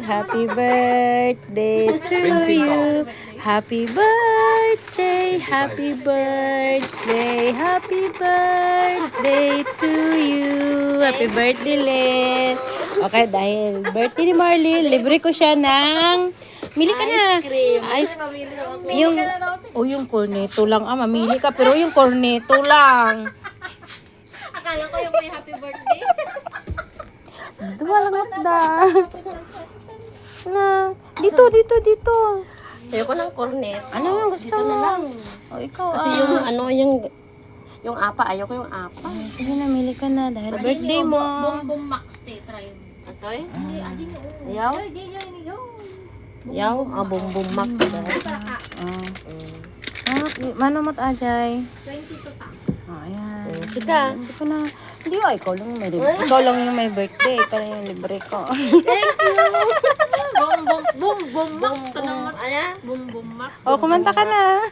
Happy birthday to you. Happy birthday, happy birthday, happy birthday to you. Happy birthday, Lynn. Okay, dahil birthday ni Marley, libre ko siya ng... Mili ka na. Ice cream. Yung corneto lang. Mamili ka. Pero yung corneto lang. Akala ko yung may happy birthday. Dito walang da. Na. Dito. Ayoko ng cornet. Ano yung gusto Dito mo? na lang. O ikaw Kasi yung apa, ayoko yung apa. Sige na, mili ka na. Dahil birthday mo. Bum max te, try. Atoy? Hindi, adin yung. Ayaw? Yaw, bum max te. Mano mo't ajay? 22 ta. Ayan. Sika. Hindi ko na. Hindi ko, ikaw lang may libre. Ikaw lang yung may birthday. Ikaw lang yung libre ko. Bum max. Ito naman. Bum max. O, kumanta ka na.